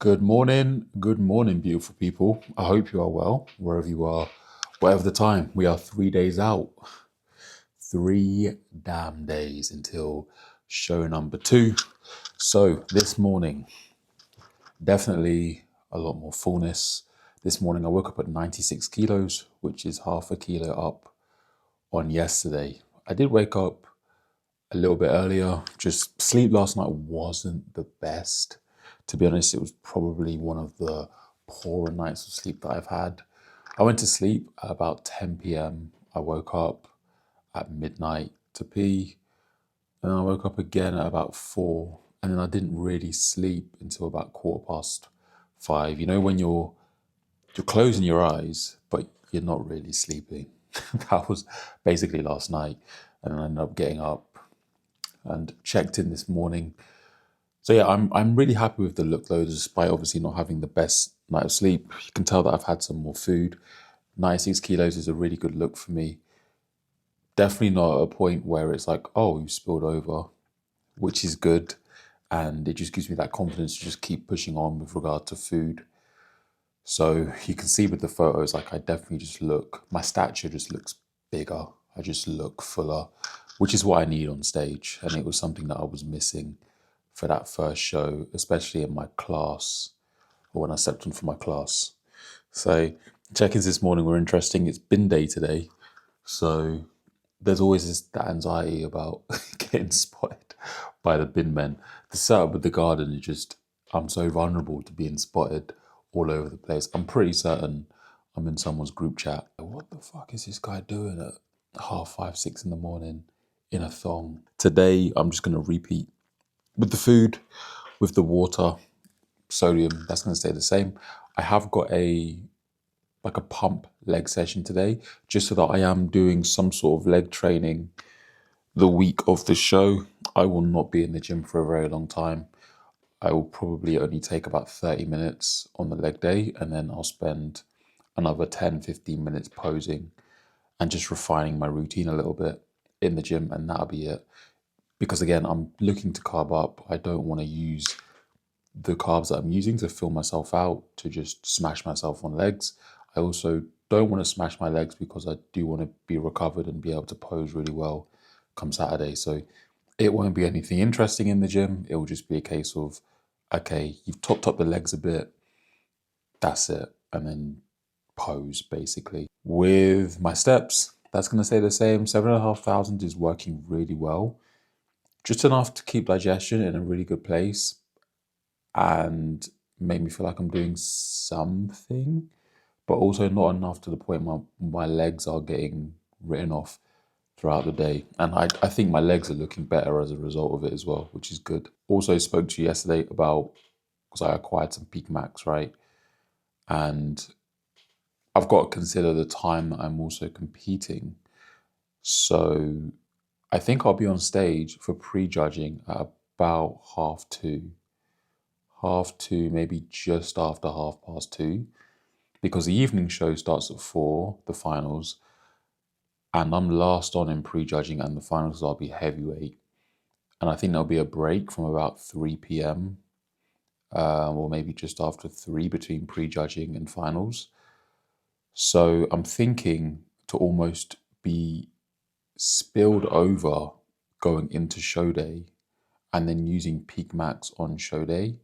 Good morning, beautiful people. I hope you are well, wherever you are, whatever the time. We are 3 days out. 3 damn days until show number 2. So this morning, definitely a lot more fullness. This morning I woke up at 96 kilos, which is half a kilo up on yesterday. I did wake up a little bit earlier. Just sleep last night wasn't the best. To be honest, it was probably one of the poorer nights of sleep that I've had. I went to sleep at about 10 p.m. I woke up at midnight to pee, and I woke up again at about 4, and then I didn't really sleep until about 5:15. You know when you're closing your eyes, but you're not really sleeping. That was basically last night, and then I ended up getting up and checked in this morning. So yeah, I'm really happy with the look though, despite obviously not having the best night of sleep. You can tell that I've had some more food. 96 kilos is a really good look for me. Definitely not at a point where it's like, oh, you spilled over, which is good. And it just gives me that confidence to just keep pushing on with regard to food. So you can see with the photos, like I definitely just look, my stature just looks bigger. I just look fuller, which is what I need on stage. And it was something that I was missing for that first show, especially in my class or when I stepped on for my class. So check-ins this morning were interesting. It's bin day today. So there's always that anxiety about getting spotted by the bin men. The setup with the garden is just, I'm so vulnerable to being spotted all over the place. I'm pretty certain I'm in someone's group chat. What the fuck is this guy doing at 5:30, 6 in the morning in a thong? Today, I'm just going to repeat with the food, with the water, sodium, that's going to stay the same. I have got a pump leg session today, just so that I am doing some sort of leg training the week of the show. I will not be in the gym for a very long time. I will probably only take about 30 minutes on the leg day, and then I'll spend another 10, 15 minutes posing and just refining my routine a little bit in the gym, and that'll be it. Because again, I'm looking to carb up. I don't want to use the carbs that I'm using to fill myself out to just smash myself on legs. I also don't want to smash my legs because I do want to be recovered and be able to pose really well come Saturday. So it won't be anything interesting in the gym. It will just be a case of, okay, you've topped up the legs a bit, that's it, and then pose basically. With my steps, that's going to stay the same. 7,500 is working really well. Just enough to keep digestion in a really good place and make me feel like I'm doing something, but also not enough to the point my legs are getting written off throughout the day. And I think my legs are looking better as a result of it as well, which is good. Also spoke to you yesterday about, because I acquired some Peak Max, right? And I've got to consider the time that I'm also competing. So I think I'll be on stage for prejudging at about 2:30. 2:30, maybe just after 2:30, because the evening show starts at 4, the finals, and I'm last on in prejudging, and the finals will be heavyweight. And I think there'll be a break from about 3 p.m. Or maybe just after 3 between prejudging and finals. So I'm thinking to almost be spilled over going into show day and then using Peak Max on show day,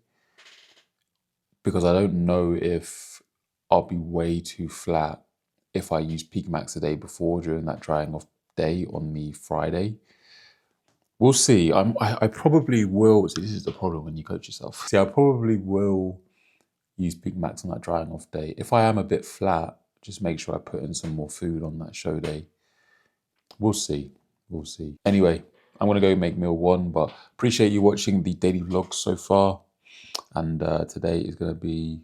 because I don't know if I'll be way too flat if I use Peak Max the day before during that drying off day on the Friday. We'll see. I probably will. See, this is the problem when you coach yourself. See, I probably will use Peak Max on that drying off day. If I am a bit flat, just make sure I put in some more food on that show day. We'll see. We'll see. Anyway, I'm going to go make meal 1, but appreciate you watching the daily vlogs so far. And today is going to be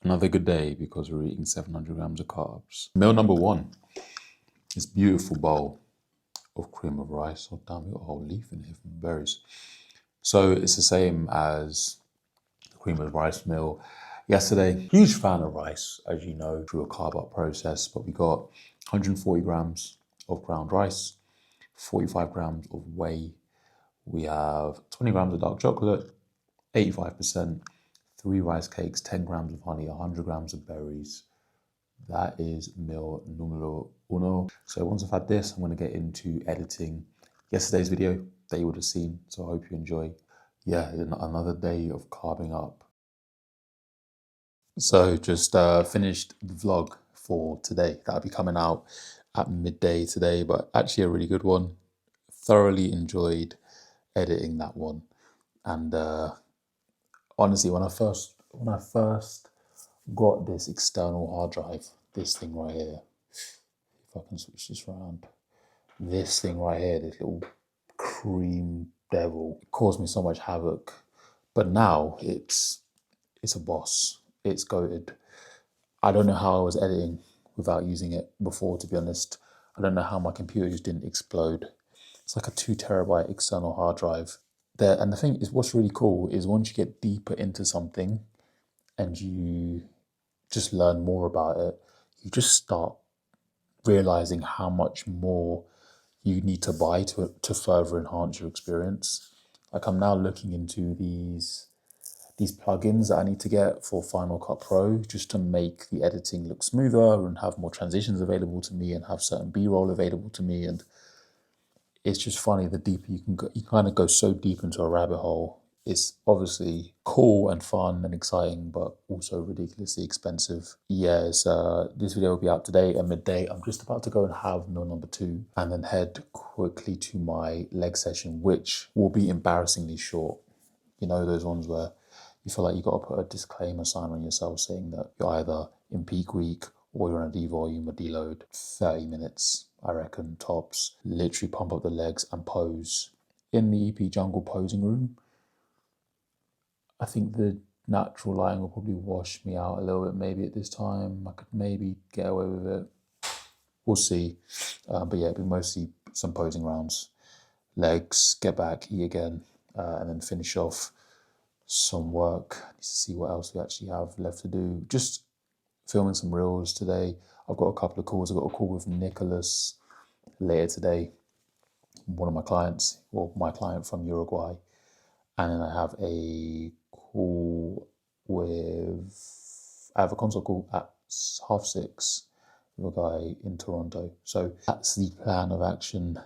another good day because we're eating 700 grams of carbs. Meal number 1, this beautiful bowl of cream of rice. Oh damn, we got a whole leaf in here from berries. So it's the same as the cream of rice meal yesterday. Huge fan of rice, as you know, through a carb up process, but we got 140 grams of ground rice, 45 grams of whey. We have 20 grams of dark chocolate, 85%, 3 rice cakes, 10 grams of honey, 100 grams of berries. That is meal numero uno. So once I've had this, I'm going to get into editing yesterday's video that you would have seen. So I hope you enjoy. Yeah, another day of carving up. So just finished the vlog for today. That'll be coming out at midday today, but actually a really good one. Thoroughly enjoyed editing that one. And honestly, when I first got this external hard drive, this thing right here, if I can switch this around, this thing right here, this little cream devil, caused me so much havoc. But now it's a boss. It's goated. I don't know how I was editing without using it before, to be honest. I don't know how my computer just didn't explode. It's like a 2 terabyte external hard drive. And the thing is, what's really cool is once you get deeper into something and you just learn more about it, you just start realizing how much more you need to buy to further enhance your experience. Like I'm now looking into these plugins that I need to get for Final Cut Pro just to make the editing look smoother and have more transitions available to me and have certain B-roll available to me. And it's just funny, the deeper you can go, you kind of go so deep into a rabbit hole. It's obviously cool and fun and exciting, but also ridiculously expensive. Yeah, this video will be out today at midday. I'm just about to go and have meal number 2 and then head quickly to my leg session, which will be embarrassingly short. You know, those ones where you feel like you got to put a disclaimer sign on yourself saying that you're either in peak week or you're on a devolume or deload. 30 minutes, I reckon, tops. Literally pump up the legs and pose. In the EP Jungle posing room, I think the natural lighting will probably wash me out a little bit maybe at this time. I could maybe get away with it. We'll see. But yeah, it'll be mostly some posing rounds. Legs, get back, eat again, and then finish off some work. I need to see what else we actually have left to do. Just filming some reels today. I've got a couple of calls. I've got a call with Nicholas later today, one of my clients, or my client from Uruguay. And then I have a consult call at 6:30 with a guy in Toronto. So that's the plan of action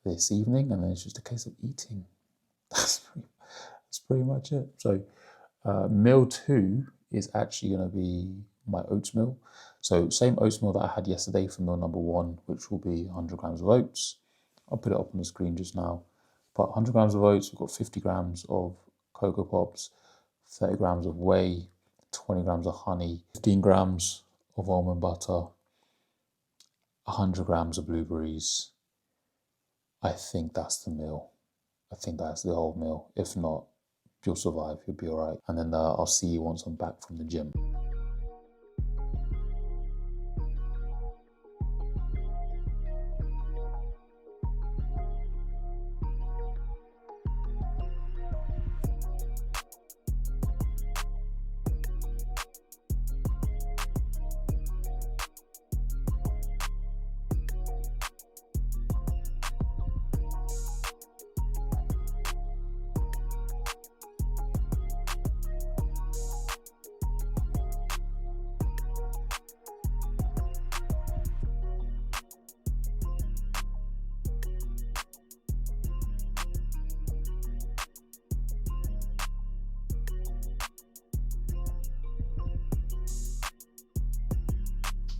this evening. And then it's just a case of eating. That's pretty much it. So meal 2 is actually going to be my oats meal. So same oats meal that I had yesterday for meal number 1, which will be 100 grams of oats. I'll put it up on the screen just now. But 100 grams of oats, we've got 50 grams of Cocoa Pops, 30 grams of whey, 20 grams of honey, 15 grams of almond butter, 100 grams of blueberries. I think that's the meal. I think that's the whole meal. If not, you'll survive, you'll be all right. And then I'll see you once I'm back from the gym.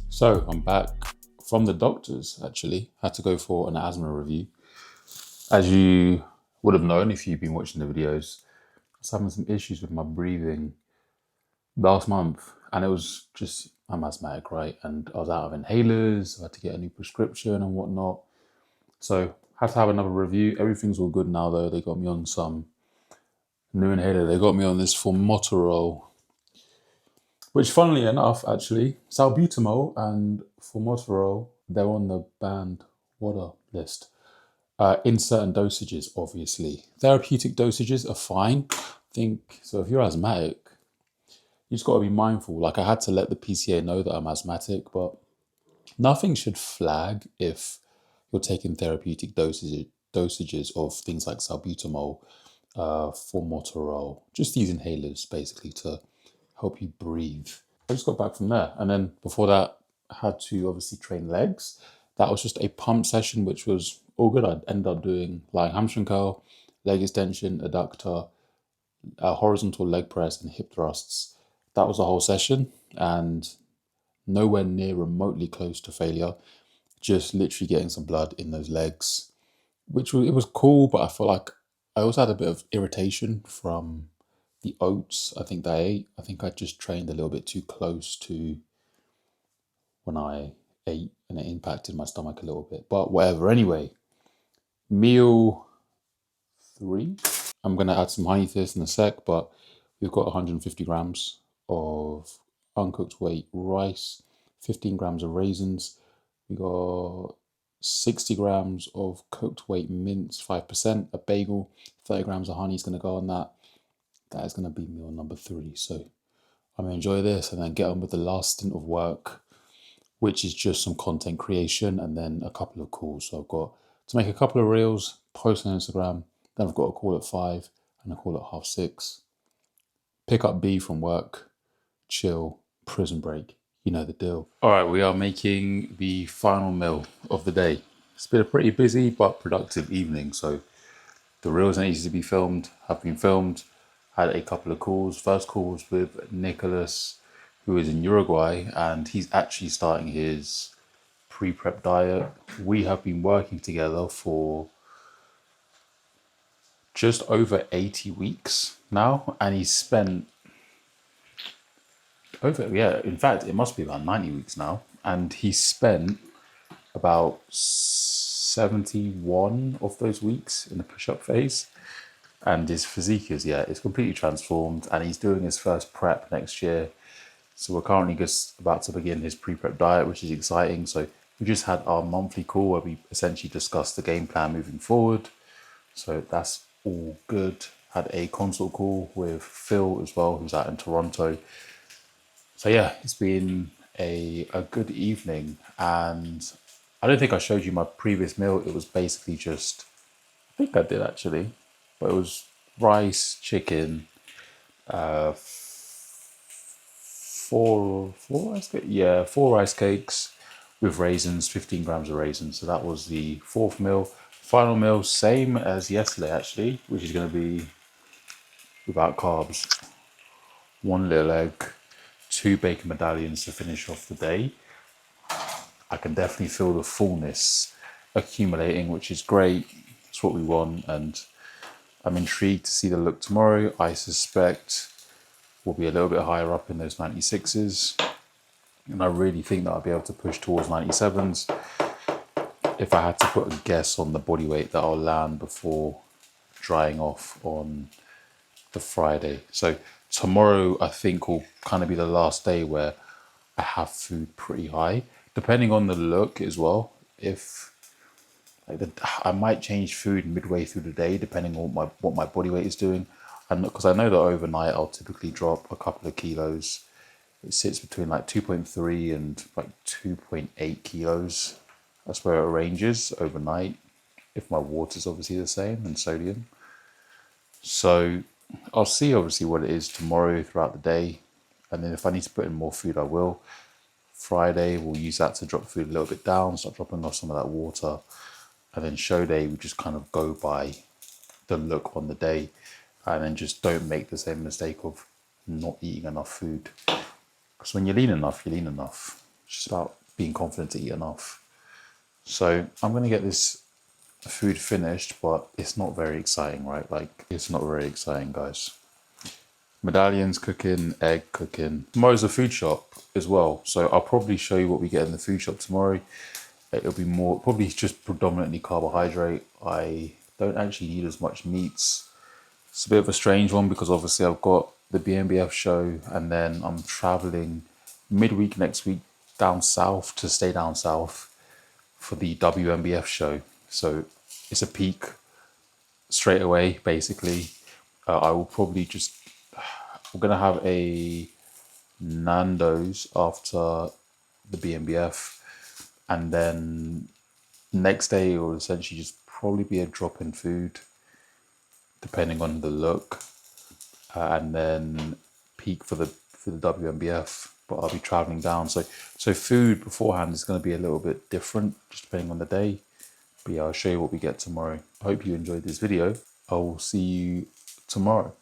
So I'm back from the doctors, actually. Had to go for an asthma review. As you would have known if you've been watching the videos, I was having some issues with my breathing last month. And it was just, I'm asthmatic, right? And I was out of inhalers, I had to get a new prescription and whatnot. So I had to have another review. Everything's all good now though. They got me on some new inhaler. They got me on this formoterol, which funnily enough, actually, salbutamol and formoterol, they're on the banned water list. In certain dosages, obviously. Therapeutic dosages are fine. I think, so if you're asthmatic, you just got to be mindful. Like I had to let the PCA know that I'm asthmatic, but nothing should flag if you're taking therapeutic dosages of things like salbutamol formoterol, just these inhalers basically to help you breathe. I just got back from there, and then before that, I had to obviously train legs. That was just a pump session, which was all good. I ended up doing lying hamstring curl, leg extension, adductor, a horizontal leg press, and hip thrusts. That was the whole session, and nowhere near remotely close to failure. Just literally getting some blood in those legs, it was cool, but I felt like I also had a bit of irritation from the oats I think that I ate. I think I just trained a little bit too close to when I ate, and it impacted my stomach a little bit. But whatever. Anyway, meal 3. I'm gonna add some honey to this in a sec, but we've got 150 grams of uncooked wheat rice, 15 grams of raisins. We got 60 grams of cooked wheat mince, 5%, a bagel, 30 grams of honey is going to go on that. That is going to be meal number 3. So I'm going to enjoy this and then get on with the last stint of work, which is just some content creation and then a couple of calls. So I've got to make a couple of reels, post on Instagram, then I've got a call at 5 and a call at 6:30. Pick up B from work, chill, prison break. You know the deal. All right, we are making the final meal of the day. It's been a pretty busy but productive evening. So the reels that needed to be filmed have been filmed. Had a couple of calls. First call was with Nicholas, who is in Uruguay, and he's actually starting his pre-prep diet. We have been working together for just over 80 weeks now, and he's spent in fact, it must be about 90 weeks now. And he spent about 71 of those weeks in the push-up phase. And his physique is, it's completely transformed. And he's doing his first prep next year. So we're currently just about to begin his pre-prep diet, which is exciting. So we just had our monthly call where we essentially discussed the game plan moving forward. So that's all good. Had a consult call with Phil as well, who's out in Toronto. So it's been a good evening, and I don't think I showed you my previous meal. It was basically just, I think I did actually, but it was rice, chicken, 4 rice cakes with raisins, 15 grams of raisins. So that was the 4th meal. Final meal, same as yesterday actually, which is going to be without carbs. 1 little egg, 2 bacon medallions to finish off the day. I can definitely feel the fullness accumulating, which is great. It's what we want, and I'm intrigued to see the look tomorrow. I suspect we'll be a little bit higher up in those 96s, and I really think that I'll be able to push towards 97s. If I had to put a guess on the body weight that I'll land before drying off on the Friday. So tomorrow I think will kind of be the last day where I have food pretty high, depending on the look as well. If I might change food midway through the day, depending on what my body weight is doing, and because I know that overnight I'll typically drop a couple of kilos. It sits between like 2.3 and like 2.8 kilos. That's where it ranges overnight, if my water's obviously the same and sodium. So I'll see obviously what it is tomorrow throughout the day. And then if I need to put in more food, I will. Friday, we'll use that to drop food a little bit down, start dropping off some of that water. And then show day, we just kind of go by the look on the day. And then just don't make the same mistake of not eating enough food. Because when you're lean enough, you're lean enough. It's just about being confident to eat enough. So I'm going to get this food finished, but it's not very exciting, right? Like, it's not very exciting, guys. Medallions cooking, egg cooking. Tomorrow's a food shop as well, so I'll probably show you what we get in the food shop tomorrow. It'll be more, probably just predominantly carbohydrate. I don't actually need as much meats. It's a bit of a strange one because obviously I've got the BNBF show, and then I'm traveling midweek next week down south to stay down south for the WNBF show. So it's a peak straight away, basically. I will probably just, we're going to have a Nando's after the BNBF, and then next day it will essentially just probably be a drop in food. depending on the look, and then peak for the WMBF. But I'll be traveling down, so food beforehand is going to be a little bit different, just depending on the day. But yeah, I'll show you what we get tomorrow. I hope you enjoyed this video. I will see you tomorrow.